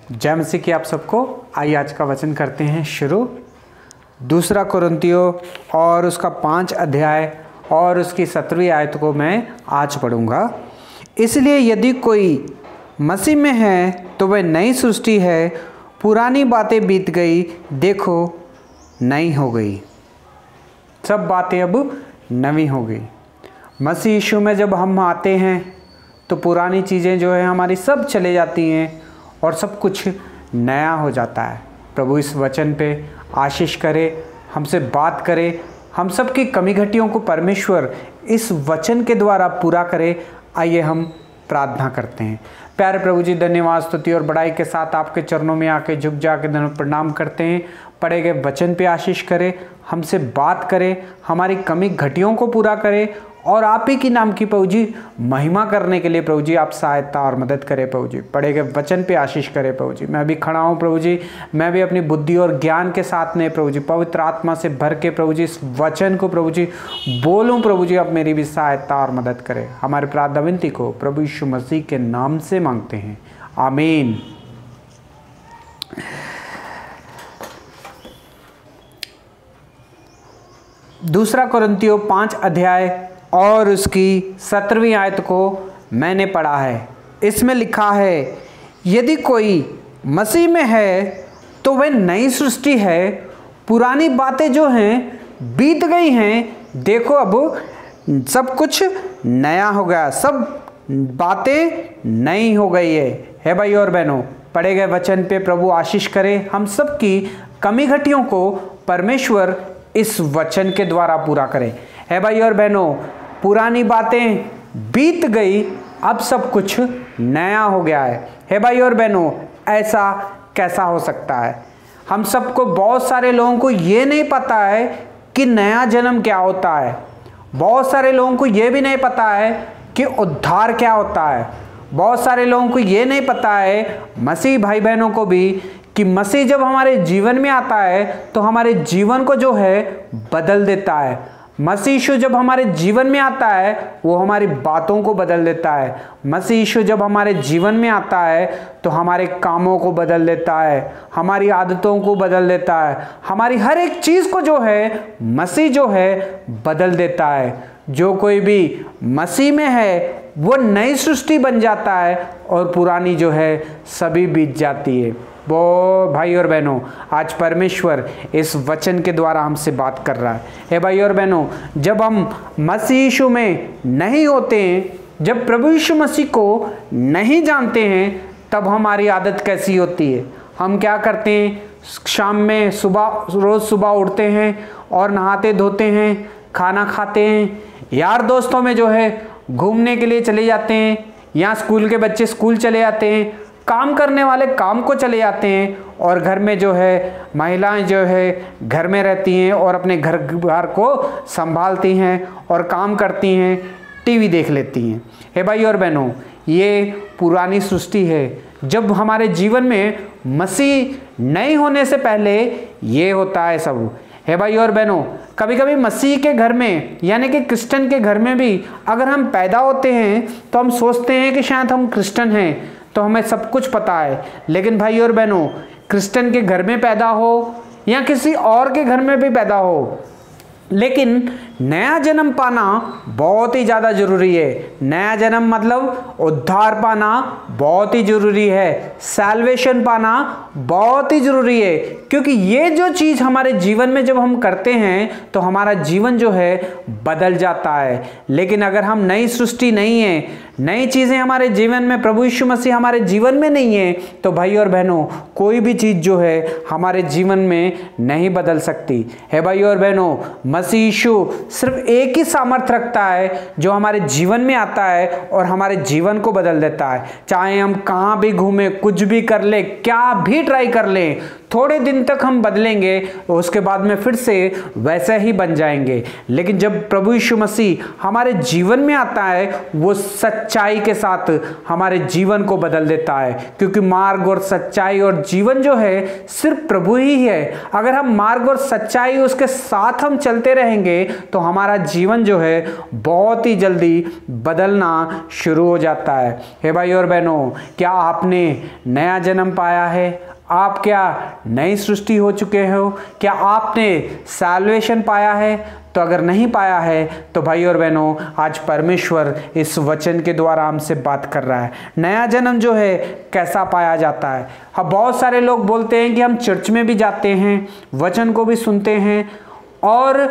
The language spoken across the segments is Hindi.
जय मसीह की आप सबको। आइए आज का वचन करते हैं शुरू। 2 कुरिन्थियों और उसका 5 अध्याय और उसकी 17वीं आयत को मैं आज पढ़ूंगा। इसलिए यदि कोई मसीह में है तो वह नई सृष्टि है, पुरानी बातें बीत गई, देखो नई हो गई। सब बातें अब नवी हो गई। मसीह यीशु में जब हम आते हैं तो पुरानी चीज़ें जो है हमारी सब चले जाती हैं और सब कुछ नया हो जाता है। प्रभु इस वचन पे आशीष करे, हमसे बात करे, हम सब की कमी घटियों को परमेश्वर इस वचन के द्वारा पूरा करे। आइए हम प्रार्थना करते हैं। प्यारे प्रभु जी, धन्यवाद, स्तुति और बड़ाई के साथ आपके चरणों में आके झुक जा के प्रणाम करते हैं। पढ़े गए वचन पे आशीष करे, हमसे बात करे, हमारी कमी घटियों को पूरा करे और आप ही की नाम की प्रभु जी महिमा करने के लिए प्रभु जी आप सहायता और मदद करें। प्रभु जी पढ़े गए वचन पे आशीष करें। प्रभु जी मैं भी खड़ा हूँ प्रभु जी, मैं भी अपनी बुद्धि और ज्ञान के साथ में प्रभु जी पवित्र आत्मा से भर के प्रभु जी इस वचन को प्रभु जी बोलूँ। प्रभु जी आप मेरी भी सहायता और मदद करें। हमारे प्रार्थना विनती को प्रभु यीशु मसीह के नाम से मांगते हैं, आमीन। दूसरा कुरिन्थियों 5 अध्याय और उसकी 17वीं आयत को मैंने पढ़ा है। इसमें लिखा है, यदि कोई मसीह में है तो वह नई सृष्टि है, पुरानी बातें जो हैं बीत गई हैं, देखो अब सब कुछ नया हो गया, सब बातें नई हो गई है भाई और बहनों। पढ़े गए वचन पे प्रभु आशीष करे, हम सब की कमी घटियों को परमेश्वर इस वचन के द्वारा पूरा करे। है भाई और बहनों, पुरानी बातें बीत गई, अब सब कुछ नया हो गया है भाई और बहनों। ऐसा कैसा हो सकता है? हम सबको, बहुत सारे लोगों को ये नहीं पता है कि नया जन्म क्या होता है। बहुत सारे लोगों को ये भी नहीं पता है कि उद्धार क्या होता है। बहुत सारे लोगों को ये नहीं पता है, मसीह भाई बहनों को भी, कि मसीह जब हमारे जीवन में आता है तो हमारे जीवन को जो है बदल देता है। मसीह यीशु जब हमारे जीवन में आता है वो हमारी बातों को बदल देता है। मसीह यीशु जब हमारे जीवन में आता है तो हमारे कामों को बदल देता है, हमारी आदतों को बदल देता है, हमारी हर एक चीज़ को जो है मसीह जो है बदल देता है। जो कोई भी मसीह में है वो नई सृष्टि बन जाता है और पुरानी जो है सभी बीत जाती है। वो भाई और बहनों, आज परमेश्वर इस वचन के द्वारा हमसे बात कर रहा है भाई और बहनों। जब हम मसीह यीशु में नहीं होते हैं, जब प्रभु यीशु मसीह को नहीं जानते हैं, तब हमारी आदत कैसी होती है? हम क्या करते हैं? शाम में रोज़ सुबह उठते हैं और नहाते धोते हैं, खाना खाते हैं, यार दोस्तों में जो है घूमने के लिए चले जाते हैं, या स्कूल के बच्चे स्कूल चले जाते हैं, काम करने वाले काम को चले जाते हैं, और घर में जो है महिलाएं जो है घर में रहती हैं और अपने घर बार को संभालती हैं और काम करती हैं, टीवी देख लेती हैं। हे भाई और बहनों, ये पुरानी सृष्टि है। जब हमारे जीवन में मसीह नहीं होने से पहले ये होता है सब। हे भाई और बहनों, कभी कभी मसीह के घर में यानी कि क्रिश्चियन के घर में भी अगर हम पैदा होते हैं तो हम सोचते हैं कि शायद हम क्रिश्चियन हैं तो हमें सब कुछ पता है। लेकिन भाई और बहनों, क्रिश्चियन के घर में पैदा हो या किसी और के घर में भी पैदा हो, लेकिन नया जन्म पाना बहुत ही ज़्यादा ज़रूरी है। नया जन्म मतलब उद्धार पाना बहुत ही ज़रूरी है, सैल्वेशन पाना बहुत ही ज़रूरी है, क्योंकि ये जो चीज़ हमारे जीवन में जब हम करते हैं तो हमारा जीवन जो है बदल जाता है। लेकिन अगर हम नई सृष्टि नहीं है, नई चीज़ें हमारे जीवन में, प्रभु यीशु मसीह हमारे जीवन में नहीं है, तो भाई और बहनों कोई भी चीज़ जो है हमारे जीवन में नहीं बदल सकती है। भाई और बहनों, मसीह यीशु सिर्फ एक ही सामर्थ रखता है जो हमारे जीवन में आता है और हमारे जीवन को बदल देता है। चाहे हम कहाँ भी घूमें, कुछ भी कर ले, क्या भी ट्राई कर लें, थोड़े दिन तक हम बदलेंगे और उसके बाद में फिर से वैसे ही बन जाएंगे। लेकिन जब प्रभु यीशु मसीह हमारे जीवन में आता है, वो सच्चाई के साथ हमारे जीवन को बदल देता है, क्योंकि मार्ग और सच्चाई और जीवन जो है सिर्फ प्रभु ही है। अगर हम मार्ग और सच्चाई उसके साथ हम चलते रहेंगे तो हमारा जीवन जो है बहुत ही जल्दी बदलना शुरू हो जाता है। हे भाई और बहनों, क्या आपने नया जन्म पाया है? आप क्या नई सृष्टि हो चुके हो? क्या आपने सैल्वेशन पाया है? तो अगर नहीं पाया है तो भाई और बहनों, आज परमेश्वर इस वचन के द्वारा हमसे बात कर रहा है। नया जन्म जो है कैसा पाया जाता है? हाँ, बहुत सारे लोग बोलते हैं कि हम चर्च में भी जाते हैं, वचन को भी सुनते हैं और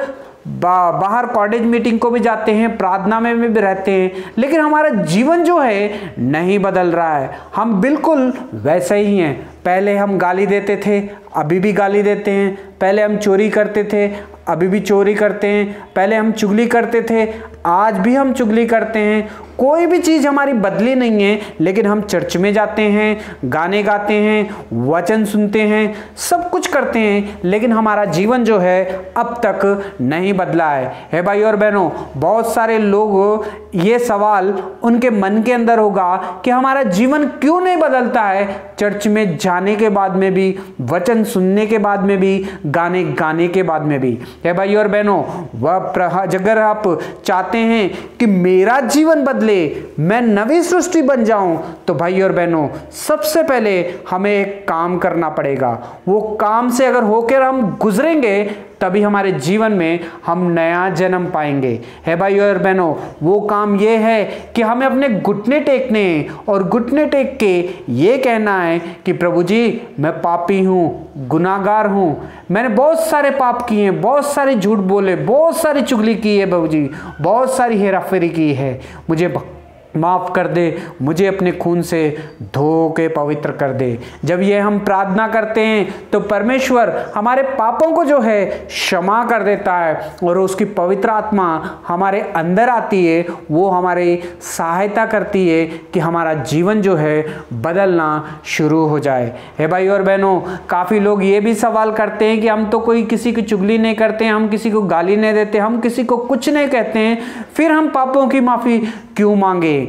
बाहर कॉलेज मीटिंग को भी जाते हैं, प्रार्थना में भी रहते हैं, लेकिन हमारा जीवन जो है नहीं बदल रहा है। हम बिल्कुल वैसे ही हैं। पहले हम गाली देते थे, अभी भी गाली देते हैं। पहले हम चोरी करते थे, अभी भी चोरी करते हैं। पहले हम चुगली करते थे, आज भी हम चुगली करते हैं। कोई भी चीज़ हमारी बदली नहीं है, लेकिन हम चर्च में जाते हैं, गाने गाते हैं, वचन सुनते हैं, सब कुछ करते हैं, लेकिन हमारा जीवन जो है अब तक नहीं बदला है। हे भाई और बहनों, बहुत सारे लोग ये सवाल उनके मन के अंदर होगा कि हमारा जीवन क्यों नहीं बदलता है? चर्च में जाने के बाद में भी, वचन सुनने के बाद में भी, गाने गाने के बाद में भी। हे भाई और बहनों, अगर आप चाहते हैं कि मेरा जीवन बदले, मैं नवी सृष्टि बन जाऊं, तो भाई और बहनों, सबसे पहले हमें एक काम करना पड़ेगा। वो काम से अगर होकर हम गुजरेंगे तभी हमारे जीवन में हम नया जन्म पाएंगे। है भाई और बहनों, वो काम ये है कि हमें अपने घुटने टेकने और घुटने टेक के ये कहना है कि प्रभु जी, मैं पापी हूँ, गुनाहगार हूँ, मैंने बहुत सारे पाप किए हैं, बहुत सारे झूठ बोले, बहुत सारी चुगली की है प्रभु जी, बहुत सारी हेराफेरी की है, मुझे माफ़ कर दे, मुझे अपने खून से धो के पवित्र कर दे। जब ये हम प्रार्थना करते हैं तो परमेश्वर हमारे पापों को जो है क्षमा कर देता है और उसकी पवित्र आत्मा हमारे अंदर आती है। वो हमारी सहायता करती है कि हमारा जीवन जो है बदलना शुरू हो जाए। हे भाई और बहनों, काफ़ी लोग ये भी सवाल करते हैं कि हम तो कोई किसी की चुगली नहीं करते हैं, हम किसी को गाली नहीं देते, हम किसी को कुछ नहीं कहते हैं, फिर हम पापों की माफ़ी क्यों मांगे?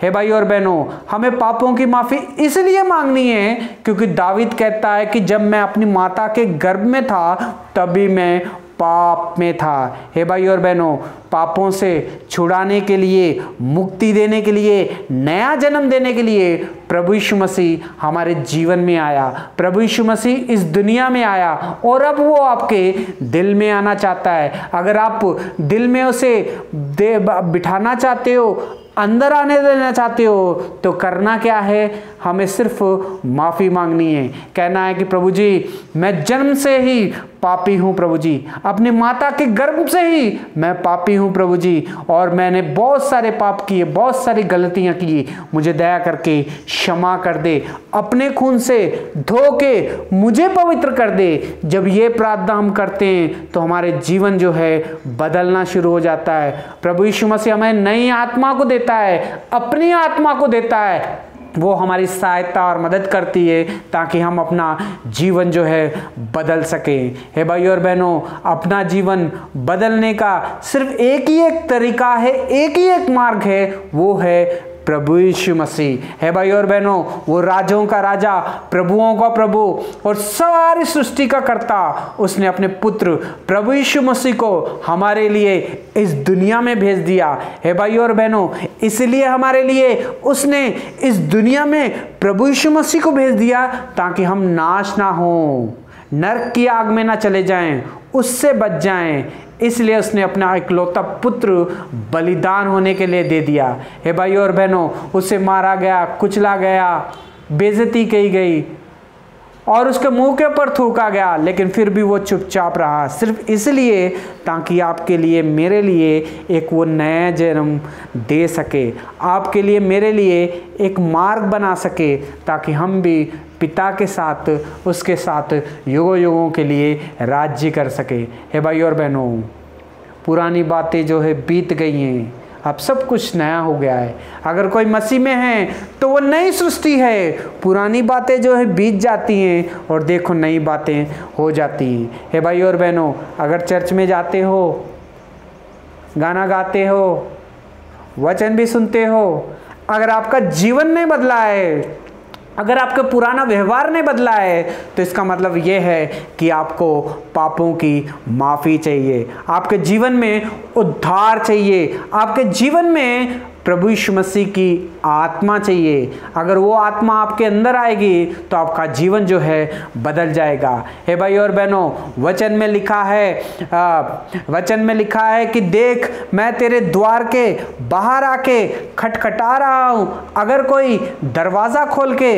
हे भाई और बहनों, हमें पापों की माफ़ी इसलिए मांगनी है क्योंकि दावीद कहता है कि जब मैं अपनी माता के गर्भ में था तभी मैं पाप में था। हे भाई और बहनों, पापों से छुड़ाने के लिए, मुक्ति देने के लिए, नया जन्म देने के लिए प्रभु यीशु मसीह हमारे जीवन में आया। प्रभु यीशु मसीह इस दुनिया में आया और अब वो आपके दिल में आना चाहता है। अगर आप दिल में उसे बिठाना चाहते हो, अंदर आने देना चाहते हो, तो करना क्या है? हमें सिर्फ माफ़ी मांगनी है। कहना है कि प्रभु जी, मैं जन्म से ही पापी हूँ प्रभु जी, अपनी माता के गर्भ से ही मैं पापी हूँ प्रभु जी, और मैंने बहुत सारे पाप किए, बहुत सारी गलतियाँ की, मुझे दया करके क्षमा कर दे, अपने खून से धो के मुझे पवित्र कर दे। जब ये प्रार्थना हम करते हैं तो हमारे जीवन जो है बदलना शुरू हो जाता है। प्रभु यीशु मसीह हमें नई आत्मा को देता है, अपनी आत्मा को देता है। वो हमारी सहायता और मदद करती है ताकि हम अपना जीवन जो है बदल सकें। हे भाई और बहनों, अपना जीवन बदलने का सिर्फ एक ही एक तरीका है, एक ही एक मार्ग है, वो है प्रभु यीशु मसीह। है भाई और बहनों, वो राजाओं का राजा, प्रभुओं का प्रभु और सारी सृष्टि का कर्ता, उसने अपने पुत्र प्रभु यीशु मसीह को हमारे लिए इस दुनिया में भेज दिया। है भाई और बहनों, इसलिए हमारे लिए उसने इस दुनिया में प्रभु यीशु मसीह को भेज दिया ताकि हम नाश ना हो, नरक की आग में ना चले जाएं, उससे बच जाएं। इसलिए उसने अपना इकलौता पुत्र बलिदान होने के लिए दे दिया। हे भाई और बहनों, उसे मारा गया, कुचला गया, बेइज्जती की गई और उसके मुंह के ऊपर थूका गया, लेकिन फिर भी वो चुपचाप रहा, सिर्फ इसलिए ताकि आपके लिए, मेरे लिए एक वो नया जन्म दे सके, आपके लिए, मेरे लिए एक मार्ग बना सके, ताकि हम भी पिता के साथ, उसके साथ युगों युगों के लिए राज्य कर सके। हे भाई और बहनों, पुरानी बातें जो है बीत गई हैं, अब सब कुछ नया हो गया है। अगर कोई मसीह में है तो वो नई सृष्टि है। पुरानी बातें जो है बीत जाती हैं और देखो नई बातें हो जाती हैं। हे भाई और बहनों, अगर चर्च में जाते हो, गाना गाते हो, वचन भी सुनते हो, अगर आपका जीवन नहीं बदला है, अगर आपका पुराना व्यवहार नहीं बदला है, तो इसका मतलब यह है कि आपको पापों की माफ़ी चाहिए, आपके जीवन में उद्धार चाहिए, आपके जीवन में प्रभु यीशु मसीह की आत्मा चाहिए। अगर वो आत्मा आपके अंदर आएगी तो आपका जीवन जो है बदल जाएगा। हे भाई और बहनों, वचन में लिखा है कि देख मैं तेरे द्वार के बाहर आके खटखटा रहा हूँ, अगर कोई दरवाज़ा खोल के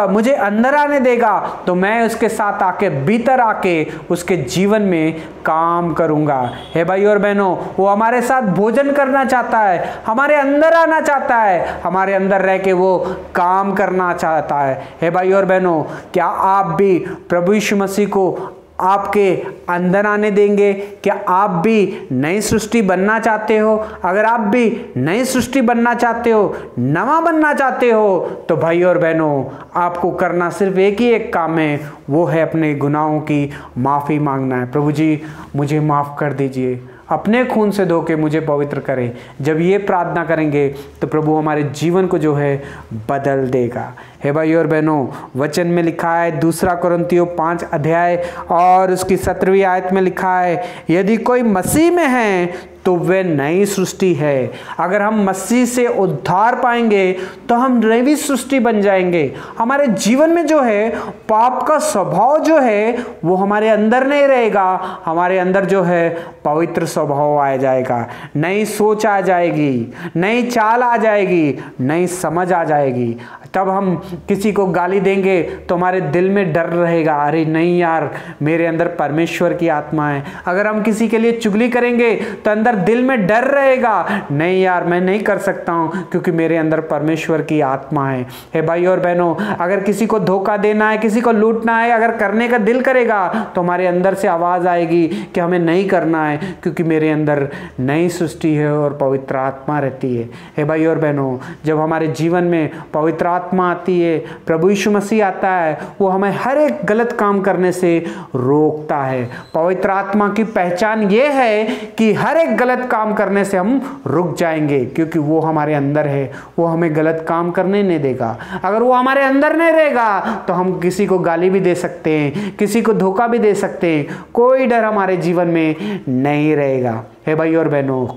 मुझे अंदर आने देगा तो मैं उसके साथ आके भीतर आके उसके जीवन में काम करूँगा। हे भाई और बहनों, वो हमारे साथ भोजन करना चाहता है, हमारे अंदर आना चाहता है, हमारे अंदर रह के वो काम करना चाहता है। हे भाई और बहनों, क्या आप भी प्रभु यीशु मसीह को आपके अंदर आने देंगे? क्या आप भी नई सृष्टि बनना चाहते हो? अगर आप भी नई सृष्टि बनना चाहते हो, नवा बनना चाहते हो, तो भाई और बहनों आपको करना सिर्फ एक ही एक काम है, वो है अपने गुनाहों की माफ़ी मांगना है। प्रभु जी मुझे माफ़ कर दीजिए, अपने खून से धो के मुझे पवित्र करें। जब ये प्रार्थना करेंगे तो प्रभु हमारे जीवन को जो है बदल देगा। हे भाई और बहनों, वचन में लिखा है 2 कुरिन्थियों 5 अध्याय और उसकी 17वीं आयत में लिखा है, यदि कोई मसीह में है तो वे नई सृष्टि है। अगर हम मसीह से उद्धार पाएंगे तो हम नई सृष्टि बन जाएंगे। हमारे जीवन में जो है पाप का स्वभाव जो है वो हमारे अंदर नहीं रहेगा, हमारे अंदर जो है पवित्र स्वभाव आ जाएगा, नई सोच आ जाएगी, नई चाल आ जाएगी, नई समझ आ जाएगी। तब हम किसी को गाली देंगे तो हमारे दिल में डर रहेगा, अरे नहीं यार मेरे अंदर परमेश्वर की आत्मा है। अगर हम किसी के लिए चुगली करेंगे तो अंदर दिल में डर रहेगा, नहीं यार मैं नहीं कर सकता हूँ क्योंकि मेरे अंदर परमेश्वर की आत्मा है। हे भाई और बहनों, अगर किसी को धोखा देना है, किसी को लूटना है, अगर करने का दिल करेगा तो हमारे अंदर से आवाज़ आएगी कि हमें नहीं करना है क्योंकि मेरे अंदर नई सृष्टि है और पवित्र आत्मा रहती है। हे भाई और बहनों, जब हमारे जीवन में पवित्र आत्मा आती है, प्रभु यीशु मसीह आता है, वो हमें हर एक गलत काम करने से रोकता है। पवित्र आत्मा की पहचान ये है कि हर एक गलत काम करने से हम रुक जाएंगे क्योंकि वो हमारे अंदर है, वो हमें गलत काम करने नहीं देगा। अगर वो हमारे अंदर नहीं रहेगा तो हम किसी को गाली भी दे सकते हैं, किसी को धोखा भी दे सकते हैं, कोई डर हमारे जीवन में नहीं रहेगा। हे भाई और बहनों,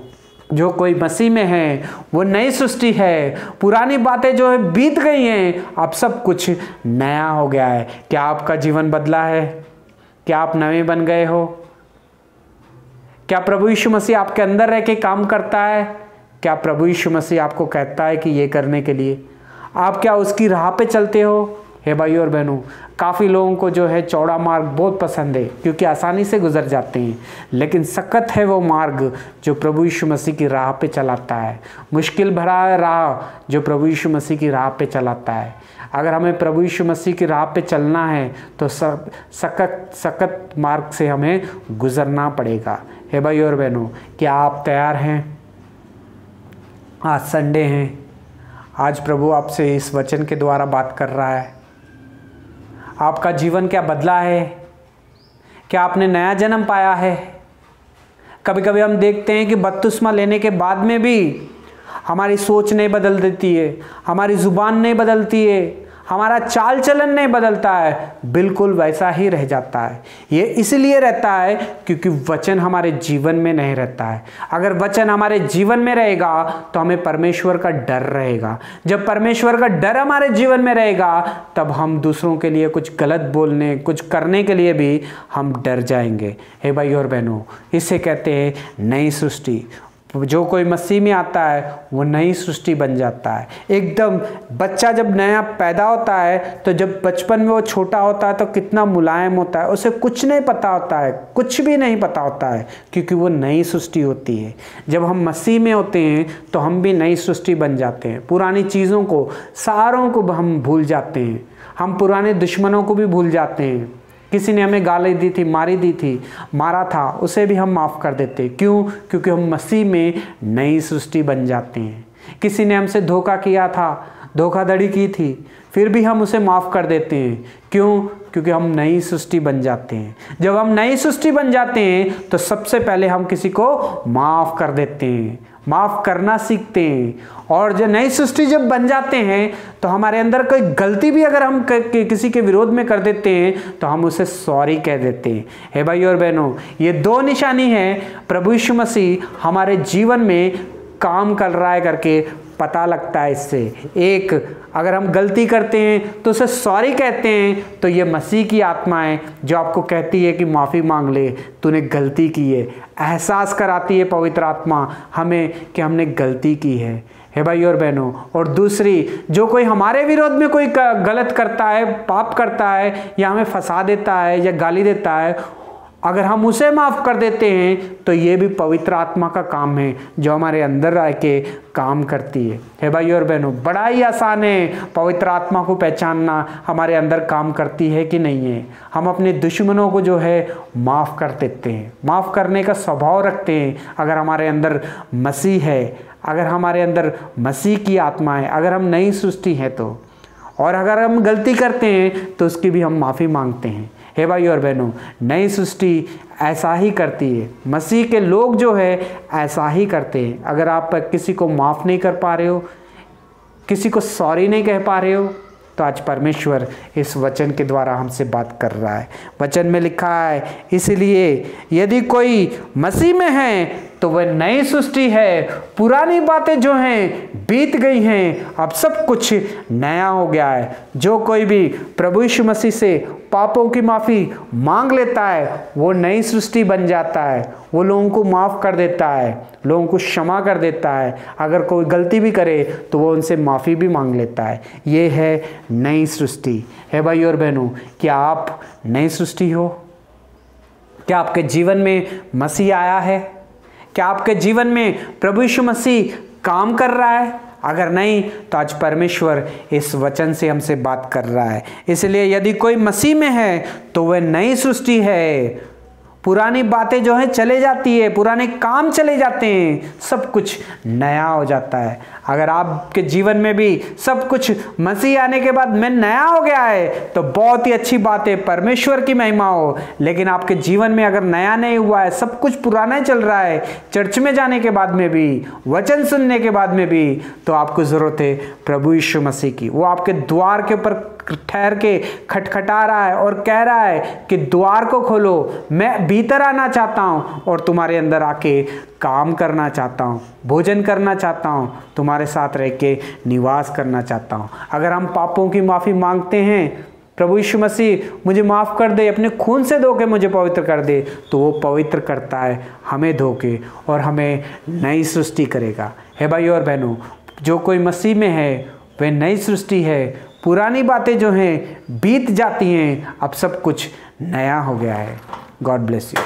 जो कोई मसीह में है वो नई सृष्टि है, पुरानी बातें जो है बीत गई हैं, अब सब कुछ नया हो गया है। क्या आपका जीवन बदला है? क्या आप नए बन गए हो? क्या प्रभु यीशु मसीह आपके अंदर रह के काम करता है? क्या प्रभु यीशु मसीह आपको कहता है कि ये करने के लिए आप क्या उसकी राह पे चलते हो? हे भाई और बहनों, काफ़ी लोगों को जो है चौड़ा मार्ग बहुत पसंद है क्योंकि आसानी से गुजर जाते हैं, लेकिन सख्त है वो मार्ग जो प्रभु यीशु मसीह की राह पे चलाता है। मुश्किल भरा है राह जो प्रभु यीशु मसीह की राह पे चलाता है। अगर हमें प्रभु यीशु मसीह की राह पे चलना है तो सख्त मार्ग से हमें गुजरना पड़ेगा। हे भाई और बहनों, क्या आप तैयार हैं? आज संडे है, आज प्रभु आपसे इस वचन के द्वारा बात कर रहा है। आपका जीवन क्या बदला है? क्या आपने नया जन्म पाया है? कभी कभी हम देखते हैं कि बपतिस्मा लेने के बाद में भी हमारी सोच नहीं बदल देती है, हमारी ज़ुबान नहीं बदलती है, हमारा चाल चलन नहीं बदलता है, बिल्कुल वैसा ही रह जाता है। ये इसलिए रहता है क्योंकि वचन हमारे जीवन में नहीं रहता है। अगर वचन हमारे जीवन में रहेगा तो हमें परमेश्वर का डर रहेगा। जब परमेश्वर का डर हमारे जीवन में रहेगा तब हम दूसरों के लिए कुछ गलत बोलने, कुछ करने के लिए भी हम डर जाएंगे। हे भाई और बहनों, इसे कहते हैं नई सृष्टि। जो कोई मसीह में आता है वो नई सृष्टि बन जाता है। एकदम बच्चा जब नया पैदा होता है तो जब बचपन में वो छोटा होता है तो कितना मुलायम होता है, उसे कुछ नहीं पता होता है, कुछ भी नहीं पता होता है क्योंकि वो नई सृष्टि होती है। जब हम मसीह में होते हैं तो हम भी नई सृष्टि बन जाते हैं। पुरानी चीज़ों को, सारों को हम भूल जाते हैं, हम पुराने दुश्मनों को भी भूल जाते हैं। किसी ने हमें गाली दी थी, मारा था, उसे भी हम माफ़ कर देते। क्यों? क्योंकि हम मसीह में नई सृष्टि बन जाते हैं। किसी ने हमसे धोखा किया था, धोखाधड़ी की थी, फिर भी हम उसे माफ़ कर देते हैं। क्यों? क्योंकि हम नई सृष्टि बन जाते हैं। जब हम नई सृष्टि बन जाते हैं तो सबसे पहले हम किसी को माफ़ कर देते हैं। माफ़ करना सीखते हैं। और जो नई सृष्टि जब बन जाते हैं तो हमारे अंदर कोई गलती भी अगर हम किसी के विरोध में कर देते हैं तो हम उसे सॉरी कह देते हैं। हे भाई और बहनों, ये दो निशानी है प्रभु यीशु मसीह हमारे जीवन में काम कर रहा है करके पता लगता है इससे। एक, अगर हम गलती करते हैं तो उसे सॉरी कहते हैं, तो ये मसीह की आत्मा है जो आपको कहती है कि माफ़ी मांग ले, तूने गलती की है। एहसास कराती है पवित्र आत्मा हमें कि हमने गलती की है। हे भाई और बहनों, और दूसरी, जो कोई हमारे विरोध में कोई गलत करता है, पाप करता है, या हमें फंसा देता है या गाली देता है, अगर हम उसे माफ़ कर देते हैं तो ये भी पवित्र आत्मा का काम है जो हमारे अंदर रह के काम करती है। हे भाई और बहनों, बड़ा ही आसान है पवित्र आत्मा को पहचानना हमारे अंदर काम करती है कि नहीं है। हम अपने दुश्मनों को जो है माफ़ कर देते हैं, माफ़ करने का स्वभाव रखते हैं। अगर हमारे अंदर मसीह है, अगर हमारे अंदर मसीह की आत्मा है, अगर हम नई सृष्टि हैं तो, और अगर हम गलती करते हैं तो उसकी भी हम माफ़ी मांगते हैं। हे भाई और बहनों, नई सृष्टि ऐसा ही करती है। मसीह के लोग जो है ऐसा ही करते हैं। अगर आप किसी को माफ़ नहीं कर पा रहे हो, किसी को सॉरी नहीं कह पा रहे हो, तो आज परमेश्वर इस वचन के द्वारा हमसे बात कर रहा है। वचन में लिखा है, इसलिए यदि कोई मसीह में है तो वह नई सृष्टि है, पुरानी बातें जो हैं बीत गई हैं, अब सब कुछ नया हो गया है। जो कोई भी प्रभु यीशु मसीह से पापों की माफ़ी मांग लेता है वो नई सृष्टि बन जाता है। वो लोगों को माफ़ कर देता है, लोगों को क्षमा कर देता है। अगर कोई गलती भी करे तो वो उनसे माफ़ी भी मांग लेता है। ये है नई सृष्टि। है भाई और बहनों, क्या आप नई सृष्टि हो? क्या आपके जीवन में मसीह आया है? क्या आपके जीवन में प्रभु यीशु मसीह काम कर रहा है? अगर नहीं तो आज परमेश्वर इस वचन से हमसे बात कर रहा है। इसलिए यदि कोई मसीह में है तो वह नई सृष्टि है। पुरानी बातें जो हैं चले जाती है, पुराने काम चले जाते हैं, सब कुछ नया हो जाता है। अगर आपके जीवन में भी सब कुछ मसीह आने के बाद में नया हो गया है तो बहुत ही अच्छी बात है, परमेश्वर की महिमा हो। लेकिन आपके जीवन में अगर नया नहीं हुआ है, सब कुछ पुराना ही चल रहा है, चर्च में जाने के बाद में भी, वचन सुनने के बाद में भी, तो आपको ज़रूरत है प्रभु यीशु मसीह की। वो आपके द्वार के ऊपर ठहर के खटखटा रहा है और कह रहा है कि द्वार को खोलो, मैं भीतर आना चाहता हूँ और तुम्हारे अंदर आके काम करना चाहता हूँ, भोजन करना चाहता हूँ, तुम्हारे साथ रह के निवास करना चाहता हूँ। अगर हम पापों की माफ़ी मांगते हैं, प्रभु यीशु मसीह मुझे माफ़ कर दे, अपने खून से धो के मुझे पवित्र कर दे, तो वो पवित्र करता है हमें धो के और हमें नई सृष्टि करेगा। है भाई और बहनों, जो कोई मसीह में है वह नई सृष्टि है। पुरानी बातें जो हैं बीत जाती हैं, अब सब कुछ नया हो गया है। God bless you.